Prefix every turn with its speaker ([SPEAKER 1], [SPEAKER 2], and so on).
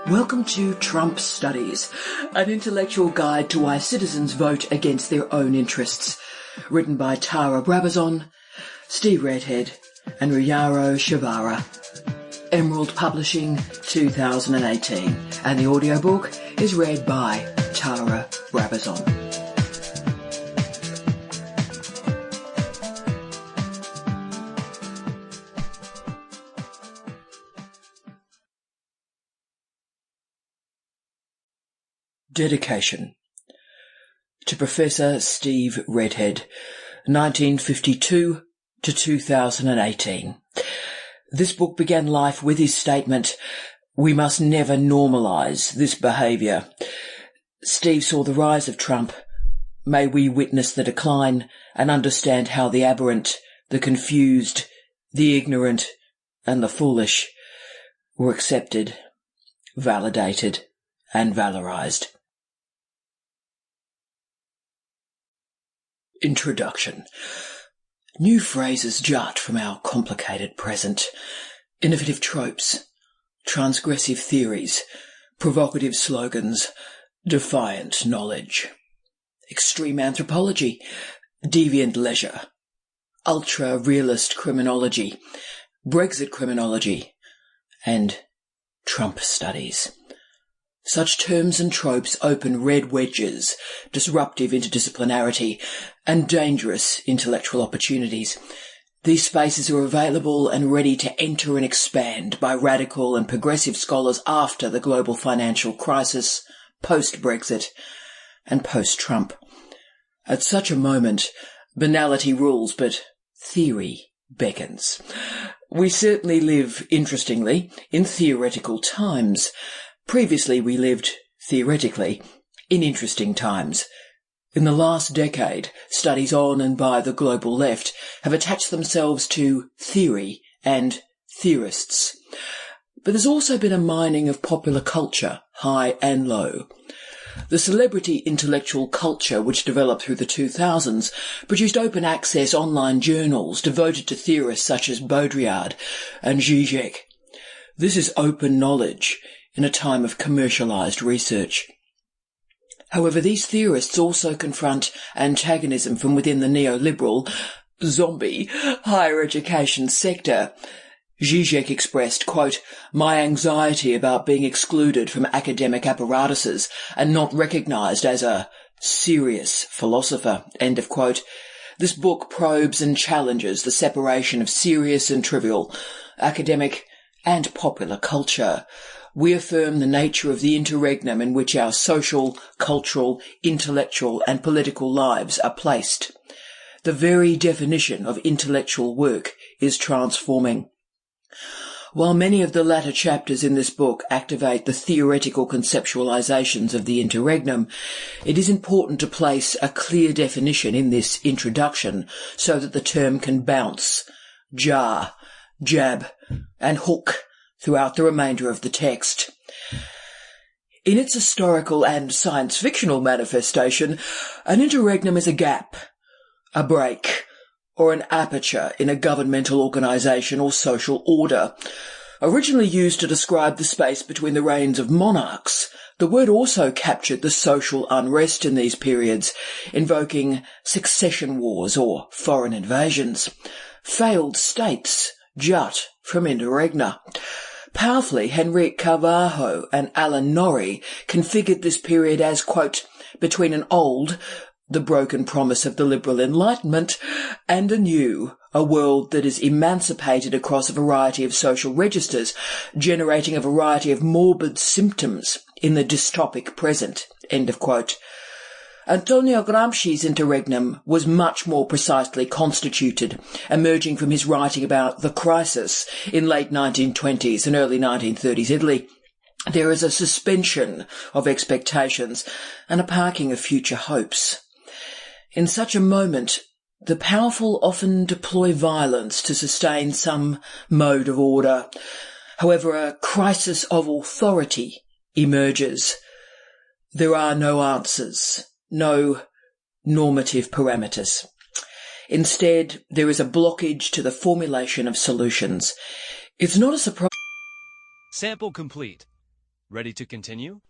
[SPEAKER 1] Welcome to Trump Studies, an intellectual guide to why citizens vote against their own interests. Written by Tara Brabazon, Steve Redhead and Runyararo Chivaura. Emerald Publishing, 2018. And the audiobook is read by Tara Brabazon. Dedication to Professor Steve Redhead, 1952 to 2018. This book began life with his statement, "We must never normalise this behaviour." Steve saw the rise of Trump. May we witness the decline and understand how the aberrant, the confused, the ignorant and the foolish were accepted, validated and valorised. Introduction. New phrases jut from our complicated present. Innovative tropes, transgressive theories, provocative slogans, defiant knowledge. Extreme anthropology, deviant leisure, ultra-realist criminology, Brexit criminology, and Trump studies. Such terms and tropes open red wedges, disruptive interdisciplinarity, and dangerous intellectual opportunities. These spaces are available and ready to enter and expand by radical and progressive scholars after the global financial crisis, post-Brexit, and post-Trump. At such a moment, banality rules, but theory beckons. We certainly live, interestingly, in theoretical times. Previously we lived, theoretically, in interesting times. In the last decade, studies on and by the global left have attached themselves to theory and theorists. But there's also been a mining of popular culture, high and low. The celebrity intellectual culture which developed through the 2000s produced open access online journals devoted to theorists such as Baudrillard and Zizek. This is open knowledge in a time of commercialised research. However, these theorists also confront antagonism from within the neoliberal, zombie, higher education sector. Zizek expressed, quote, "My anxiety about being excluded from academic apparatuses and not recognised as a serious philosopher," end of quote. This book probes and challenges the separation of serious and trivial, academic and popular culture. We affirm the nature of the interregnum in which our social, cultural, intellectual and political lives are placed. The very definition of intellectual work is transforming. While many of the latter chapters in this book activate the theoretical conceptualizations of the interregnum, it is important to place a clear definition in this introduction so that the term can bounce, jar, jab and hook throughout the remainder of the text. In its historical and science-fictional manifestation, an interregnum is a gap, a break, or an aperture in a governmental organisation or social order. Originally used to describe the space between the reigns of monarchs, the word also captured the social unrest in these periods, invoking succession wars or foreign invasions. Failed states jut from interregna. Powerfully, Henrique Carvalho and Alan Norrie configured this period as, quote, between an old, the broken promise of the liberal enlightenment, and a new, a world that is emancipated across a variety of social registers, generating a variety of morbid symptoms in the dystopic present, end of quote. Antonio Gramsci's interregnum was much more precisely constituted, emerging from his writing about the crisis in late 1920s and early 1930s Italy. There is a suspension of expectations and a parking of future hopes. In such a moment, the powerful often deploy violence to sustain some mode of order. However, a crisis of authority emerges. There are no answers, no normative parameters. Instead, there is a blockage to the formulation of solutions. It's not a surprise.
[SPEAKER 2] Sample complete. Ready to continue?